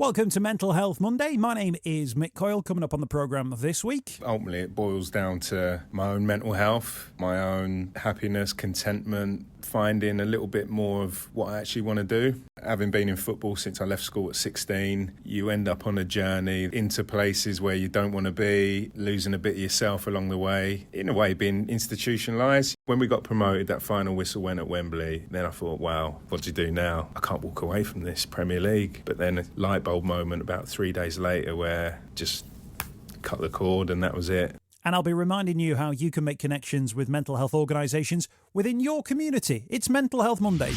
Welcome to Mental Health Monday. My name is Mick. Coming up on the programme this week. Ultimately, it boils down to my own mental health, my own happiness, contentment, finding a little bit more of what I actually want to do. Having been in football since I left school at 16, you end up on a journey into places where you don't want to be, losing a bit of yourself along the way, in a way being institutionalised. When we got promoted, that final whistle went at Wembley, then I thought, wow, what do you do now? I can't walk away from this Premier League. But then a light bulb moment about 3 days later where just cut the cord and that was it. And I'll be reminding you how you can make connections with mental health organisations within your community. It's Mental Health Monday.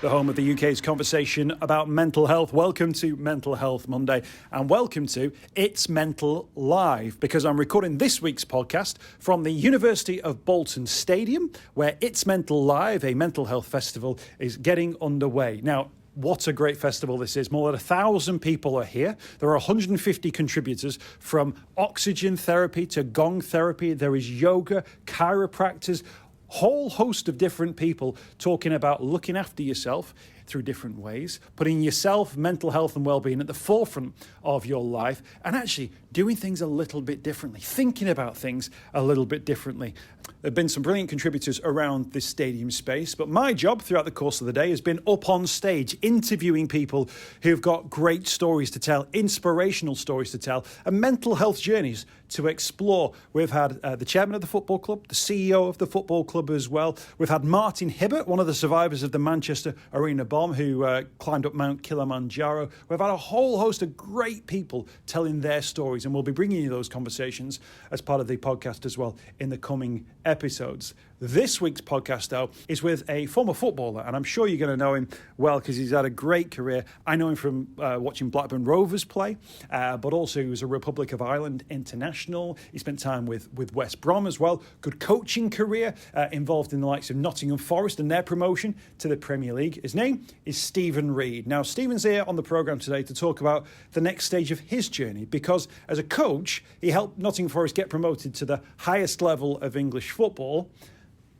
The home of the UK's conversation about mental health. Welcome to Mental Health Monday and welcome to It's Mental Live, because I'm recording this week's podcast from the University of Bolton Stadium, where It's Mental Live, a mental health festival, is getting underway. Now, what a great festival this is. More than 1,000 people are here. There are 150 contributors, from oxygen therapy to gong therapy. There is yoga, chiropractors, whole host of different people talking about looking after yourself through different ways, putting yourself, mental health and well-being at the forefront of your life, and actually doing things a little bit differently, thinking about things a little bit differently. There have been some brilliant contributors around this stadium space, but my job throughout the course of the day has been up on stage, interviewing people who've got great stories to tell, inspirational stories to tell, and mental health journeys to explore. We've had the chairman of the football club, the CEO of the football club as well. We've had Martin Hibbert, one of the survivors of the Manchester Arena bomb, who climbed up Mount Kilimanjaro. We've had a whole host of great people telling their stories, and we'll be bringing you those conversations as part of the podcast as well in the coming episodes. This week's podcast, though, is with a former footballer, and I'm sure you're going to know him well because he's had a great career. I know him from watching Blackburn Rovers play, but also he was a Republic of Ireland international. He spent time with West Brom as well. Good coaching career, involved in the likes of Nottingham Forest and their promotion to the Premier League. His name is Steven Reid. Now, Steven's here on the programme today to talk about the next stage of his journey, because as a coach, he helped Nottingham Forest get promoted to the highest level of English football.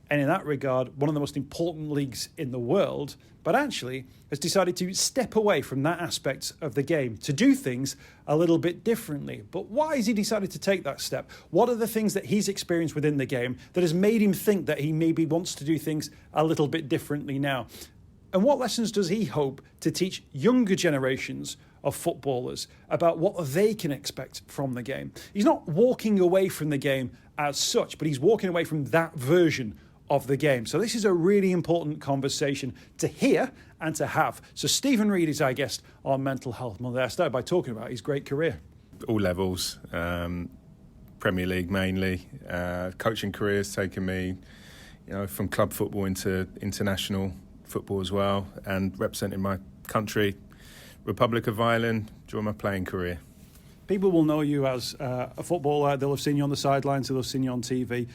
And in that regard, one of the most important leagues in the world, but actually has decided to step away from that aspect of the game, to do things a little bit differently. But why has he decided to take that step? What are the things that he's experienced within the game that has made him think that he maybe wants to do things a little bit differently now? And what lessons does he hope to teach younger generations of footballers about what they can expect from the game? He's not walking away from the game as such, but he's walking away from that version of the game. So this is a really important conversation to hear and to have. So Steven Reid is our guest on Mental Health Monday. I started by talking about his great career. All levels, Premier League mainly. Coaching career has taken me, from club football into international football as well, and representing my country, Republic of Ireland, during my playing career. People will know you as a footballer. They'll have seen you on the sidelines. They'll have seen you on TV.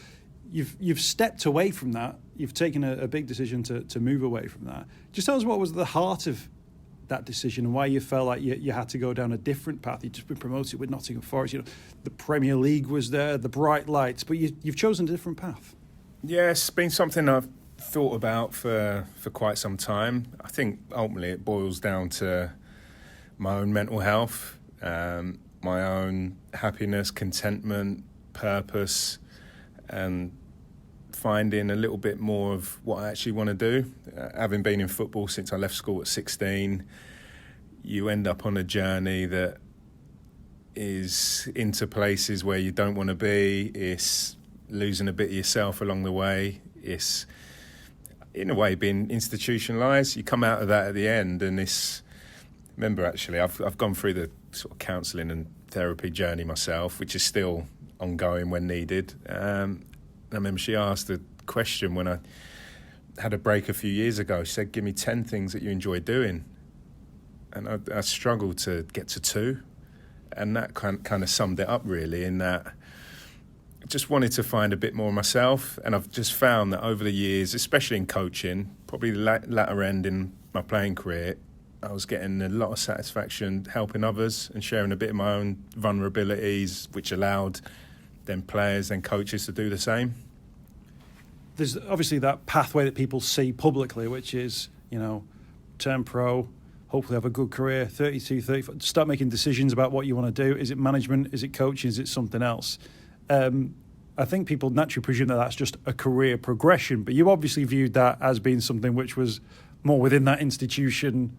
You've stepped away from that. You've taken a big decision to move away from that. Just tell us what was at the heart of that decision and why you felt like you had to go down a different path. You'd just been promoted with Nottingham Forest. The Premier League was there, the bright lights, but you've chosen a different path. Yeah, it's been something I've thought about for quite some time. I think ultimately it boils down to my own mental health, my own happiness, contentment, purpose, and finding a little bit more of what I actually want to do. Having been in football since I left school at 16, you end up on a journey that is into places where you don't want to be. It's losing a bit of yourself along the way. It's, in a way, being institutionalised. You come out of that at the end, and it's... Remember, actually, I've gone through the sort of counselling and therapy journey myself, which is still ongoing when needed. I remember she asked a question when I had a break a few years ago. She said, give me 10 things that you enjoy doing. And I struggled to get to 2. And that kind of summed it up, really, in that I just wanted to find a bit more of myself. And I've just found that over the years, especially in coaching, probably the latter end in my playing career, I was getting a lot of satisfaction helping others and sharing a bit of my own vulnerabilities, which allowed then players and coaches to do the same. There's obviously that pathway that people see publicly, which is, turn pro, hopefully have a good career, 32, 34, start making decisions about what you want to do. Is it management? Is it coaching? Is it something else? I think people naturally presume that that's just a career progression, but you obviously viewed that as being something which was more within that institution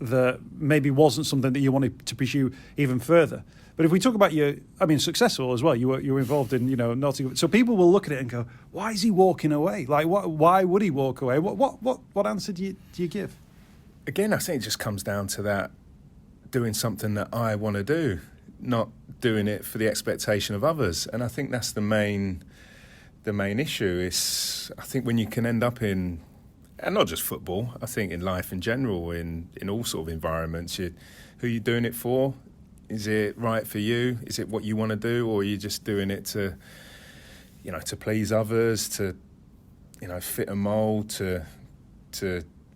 that maybe wasn't something that you wanted to pursue even further. But if we talk about successful as well, you were involved in, Nottingham. So people will look at it and go, why is he walking away? Like, why would he walk away? What answer do you give? Again, I think it just comes down to that, doing something that I want to do, not doing it for the expectation of others. And I think that's the main issue. Is I think when you can end up in, and not just football, I think in life in general, in all sort of environments, who are you doing it for? Is it right for you? Is it what you want to do, or are you just doing it to please others, to fit a mould, to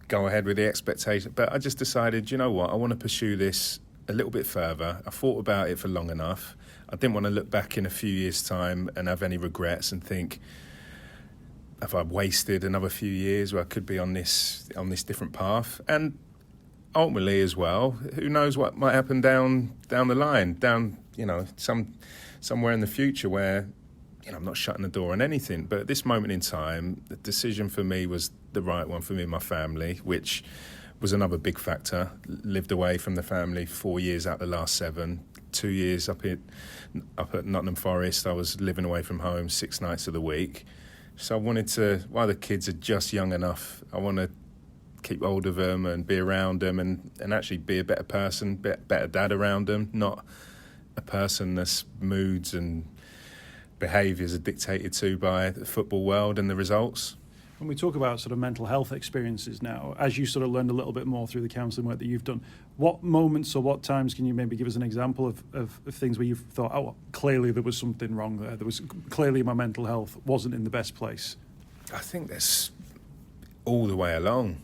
go ahead with the expectation? But I just decided, I want to pursue this a little bit further. I thought about it for long enough. I didn't want to look back in a few years' time and have any regrets and think, have I wasted another few years where I could be on this different path? And ultimately as well, who knows what might happen down the line, somewhere in the future where I'm not shutting the door on anything. But at this moment in time, the decision for me was the right one for me and my family, which was another big factor. Lived away from the family 4 years out of the last 7. 2 years up at Nottingham Forest. I was living away from home 6 nights of the week. So I wanted to, while the kids are just young enough, I want to keep hold of them and be around them and actually be a better person, better dad around them, not a person that's moods and behaviours are dictated to by the football world and the results. When we talk about sort of mental health experiences now, as you sort of learned a little bit more through the counselling work that you've done, what moments or what times can you maybe give us an example of things where you've thought, oh, clearly there was something wrong there. There was clearly my mental health wasn't in the best place. I think that's all the way along,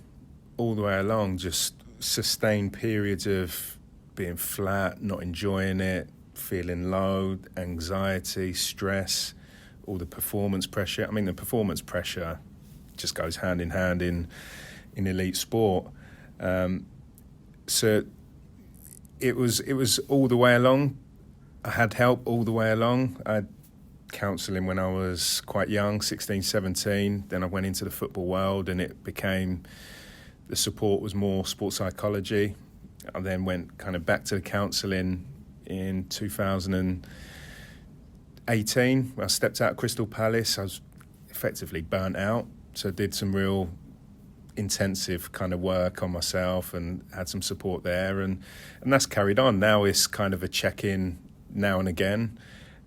just sustained periods of being flat, not enjoying it, feeling low, anxiety, stress, all the performance pressure. I mean, the performance pressure just goes hand in hand in elite sport. So it was all the way along. I had help all the way along. I had counselling when I was quite young, 16, 17. Then I went into the football world and it became, the support was more sports psychology. I then went kind of back to the counselling in 2018. When I stepped out of Crystal Palace, I was effectively burnt out. So I did some real intensive kind of work on myself and had some support there. And that's carried on. Now it's kind of a check-in now and again.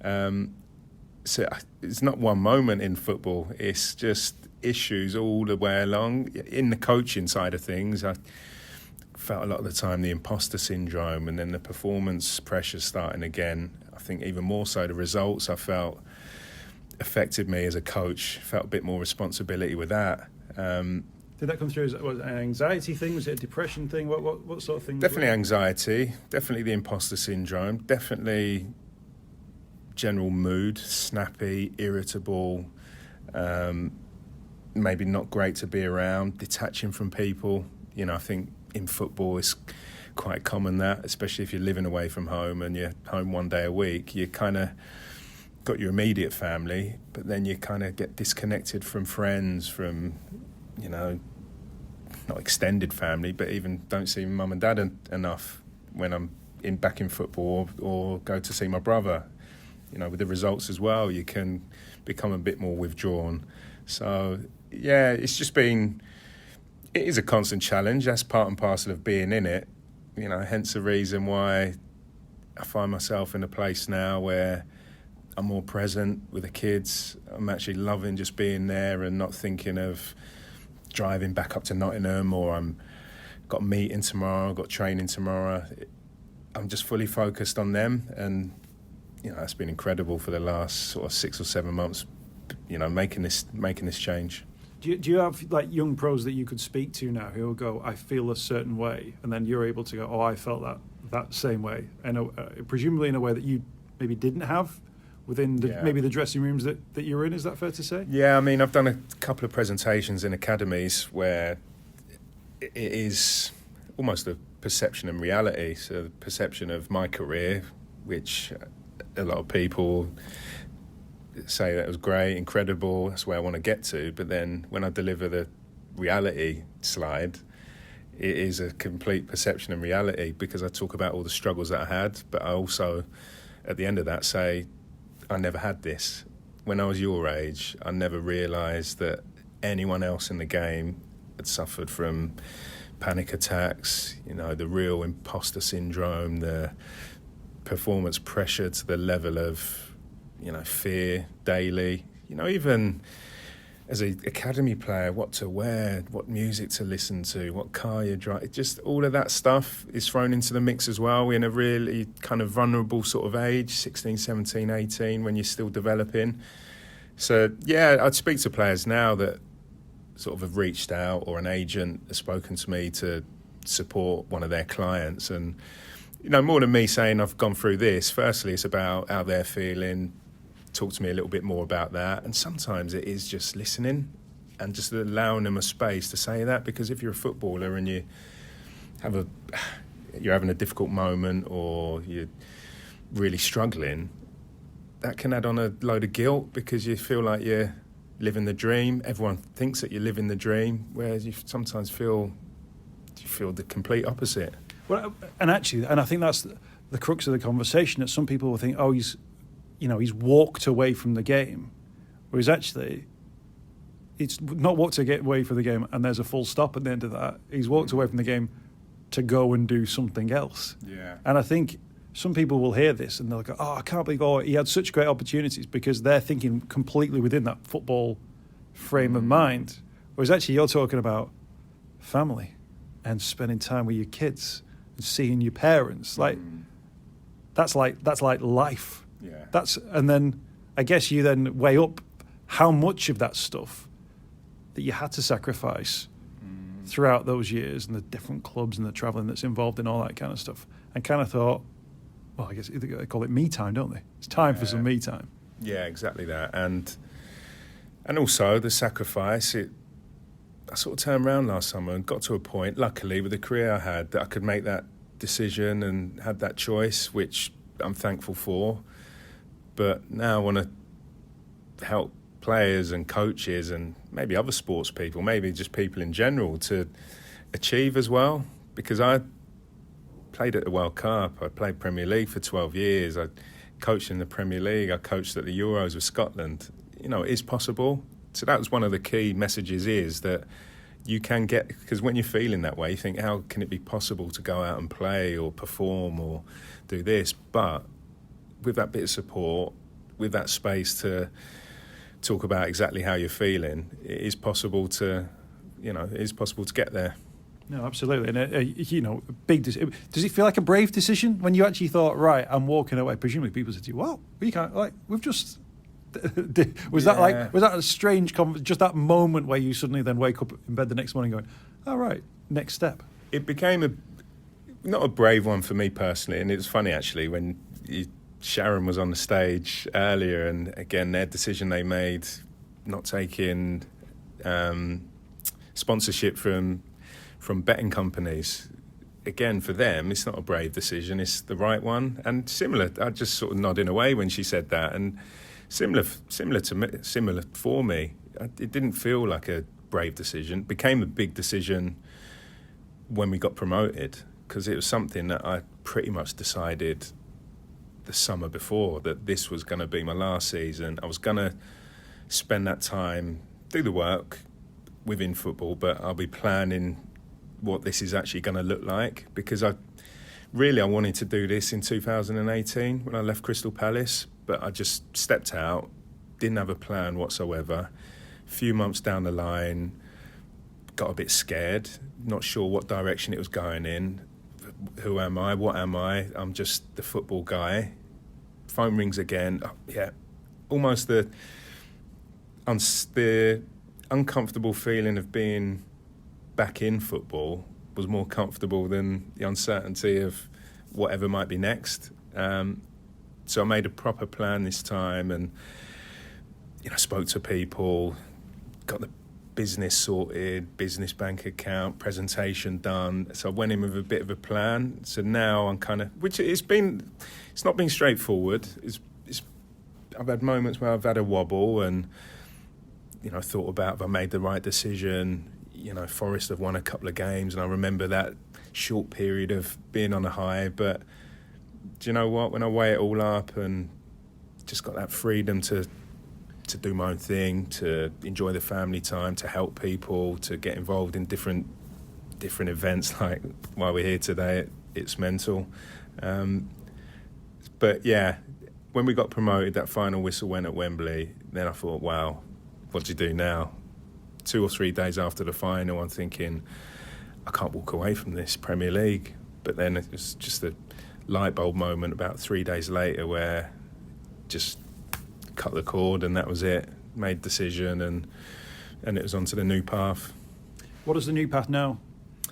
So it's not one moment in football. It's just issues all the way along. In the coaching side of things, I felt a lot of the time the imposter syndrome and then the performance pressure starting again. I think even more so the results I felt affected me as a coach. Felt a bit more responsibility with that. Did that come through as an anxiety thing? Was it a depression thing? What sort of thing? Definitely anxiety. Definitely the imposter syndrome. Definitely general mood, snappy, irritable, maybe not great to be around, detaching from people. I think in football it's quite common that, especially if you're living away from home and you're home one day a week, you kind of got your immediate family, but then you kind of get disconnected from friends, from, not extended family, but even don't see mum and dad enough when I'm back in football or go to see my brother. With the results as well, you can become a bit more withdrawn. So, yeah, it is a constant challenge. That's part and parcel of being in it. Hence the reason why I find myself in a place now where I'm more present with the kids. I'm actually loving just being there and not thinking of driving back up to Nottingham or got a meeting tomorrow, got training tomorrow. I'm just fully focused on them, and that's been incredible for the last sort of 6 or 7 months. Making this change. Do you have like young pros that you could speak to now who will go, I feel a certain way, and then you're able to go, oh, I felt that same way, and presumably in a way that you maybe didn't have within maybe the dressing rooms that you're in? Is that fair to say? Yeah, I mean, I've done a couple of presentations in academies where it is almost a perception and reality. So the perception of my career, which a lot of people say that was great, incredible, that's where I want to get to. But then when I deliver the reality slide, it is a complete perception and reality, because I talk about all the struggles that I had, but I also, at the end of that, say, I never had this. When I was your age, I never realised that anyone else in the game had suffered from panic attacks, the real imposter syndrome, the performance pressure to the level of, fear daily, even as an academy player, what to wear, what music to listen to, what car you drive, just all of that stuff is thrown into the mix as well. We're in a really kind of vulnerable sort of age, 16, 17, 18, when you're still developing. So, yeah, I'd speak to players now that sort of have reached out, or an agent has spoken to me to support one of their clients. And, more than me saying I've gone through this, firstly, it's about how they're feeling. Talk to me a little bit more about that. And sometimes it is just listening and just allowing them a space to say that, because if you're a footballer and you're having a difficult moment, or you're really struggling, that can add on a load of guilt, because you feel like you're living the dream. Everyone thinks that you're living the dream, whereas you sometimes feel the complete opposite. Well, and I think that's the crux of the conversation, that some people will think, oh, he's walked away from the game, whereas actually it's not walked away from the game and there's a full stop at the end of that. He's walked away from the game to go and do something else. Yeah. And I think some people will hear this and they'll go, oh, I can't believe, he had such great opportunities, because they're thinking completely within that football frame of mind. Whereas actually you're talking about family and spending time with your kids and seeing your parents. That's like life. Yeah. And then I guess you then weigh up how much of that stuff that you had to sacrifice throughout those years, and the different clubs and the travelling that's involved in all that kind of stuff, and kind of thought, well, I guess they call it me time, don't they? It's time for some me time. Yeah, exactly that. And also the sacrifice, I sort of turned around last summer and got to a point, luckily, with the career I had, that I could make that decision and had that choice, which I'm thankful for. But now I want to help players and coaches and maybe other sports people, maybe just people in general, to achieve as well. Because I played at the World Cup, I played Premier League for 12 years, I coached in the Premier League, I coached at the Euros with Scotland. It is possible. So that was one of the key messages, is that you can get, because when you're feeling that way, you think, how can it be possible to go out and play or perform or do this? But with that bit of support, with that space to talk about exactly how you're feeling, it is possible to get there. No, absolutely. And, big decision. Does it feel like a brave decision when you actually thought, right, I'm walking away? Presumably people said to you, well, we can't, we've just... was that a strange, just that moment where you suddenly then wake up in bed the next morning going, all right, next step? It became not a brave one for me personally, and it was funny actually when Sharon was on the stage earlier, and again their decision they made not taking sponsorship from betting companies. Again, for them, it's not a brave decision; it's the right one. And similar, I just sort of nodding away when she said that, and similar for me. It didn't feel like a brave decision. It became a big decision when we got promoted, because it was something that I pretty much decided the summer before, that this was going to be my last season. I was going to spend that time, do the work within football, but I'll be planning what this is actually going to look like, because I wanted to do this in 2018 when I left Crystal Palace, but I just stepped out, didn't have a plan whatsoever. A few months down the line, got a bit scared, not sure what direction it was going in. Who am I? What am I? I'm just the football guy. Phone rings again. Oh, yeah, almost the uncomfortable feeling of being back in football was more comfortable than the uncertainty of whatever might be next. So I made a proper plan this time, and spoke to people, got the business sorted, business bank account, presentation done. So I went in with a bit of a plan. So now I'm kind of, it's not been straightforward. I've had moments where I've had a wobble and, thought about if I made the right decision. Forest have won a couple of games, and I remember that short period of being on a high. But do you know what? When I weigh it all up and just got that freedom to do my own thing, to enjoy the family time, to help people, to get involved in different events like while we're here today, it's mental. But yeah, when we got promoted, that final whistle went at Wembley, then I thought, wow, what do you do now? 2 or 3 days after the final, I'm thinking, I can't walk away from this Premier League. But then it was just a light bulb moment about 3 days later where just cut the cord, and that was it. Made decision, and it was onto the new path. What does the new path now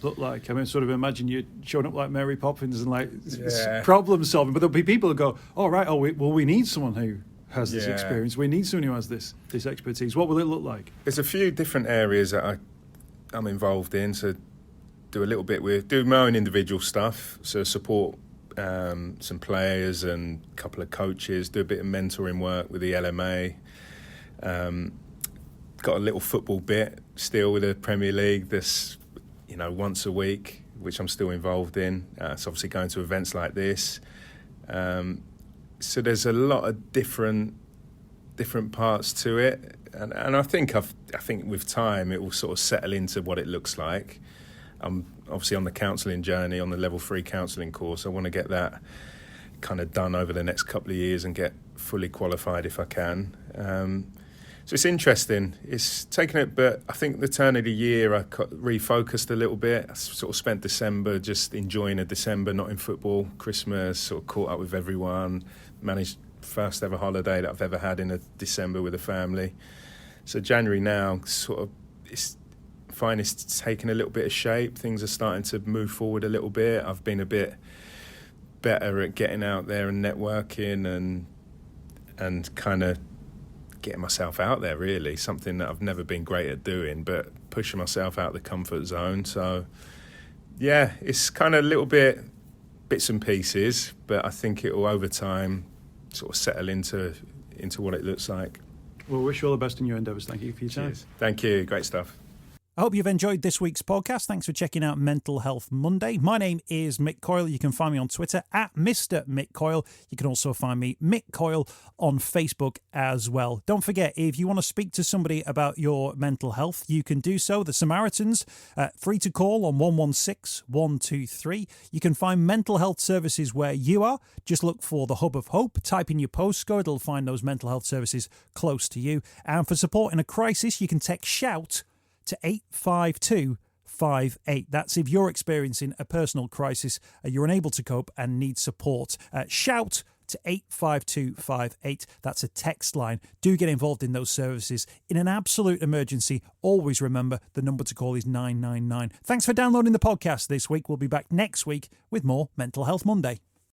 look like? I mean, sort of imagine you showing up like Mary Poppins and problem solving, but there'll be people who go, we need someone who has this experience. We need someone who has this expertise. What will it look like? There's a few different areas that I'm involved in. So do my own individual stuff. So support some players and a couple of coaches, do a bit of mentoring work with the LMA. Got a little football bit still with the Premier League this, once a week, which I'm still involved in. So obviously going to events like this. So there's a lot of different parts to it. And I think with time it will sort of settle into what it looks like. I'm obviously on the counselling journey, on the level 3 counselling course. I want to get that kind of done over the next couple of years and get fully qualified if I can. So it's interesting. It's taken it, but I think the turn of the year I refocused a little bit. I sort of spent December just enjoying a December, not in football, Christmas, sort of caught up with everyone, managed first ever holiday that I've ever had in a December with a family. So January now sort of it's taken a little bit of shape. Things are starting to move forward a little bit. I've been a bit better at getting out there and networking and kind of getting myself out there, really. Something that I've never been great at doing, but pushing myself out the comfort zone. So, yeah, it's kind of a little bit bits and pieces, but I think it will, over time, sort of settle into what it looks like. Well, wish you all the best in your endeavours. Thank you for your time. Cheers. Thank you. Great stuff. I hope you've enjoyed this week's podcast. Thanks for checking out Mental Health Monday. My name is Mick Coyle. You can find me on Twitter at Mr. Mick Coyle. You can also find me, Mick Coyle, on Facebook as well. Don't forget, if you want to speak to somebody about your mental health, you can do so. The Samaritans, free to call on 116 123. You can find mental health services where you are. Just look for the Hub of Hope. Type in your postcode. It'll find those mental health services close to you. And for support in a crisis, you can text SHOUT to 85258. That's if you're experiencing a personal crisis, you're unable to cope and need support. Shout to 85258. That's a text line. Do get involved in those services. In an absolute emergency, always remember the number to call is 999. Thanks for downloading the podcast this week. We'll be back next week with more Mental Health Monday.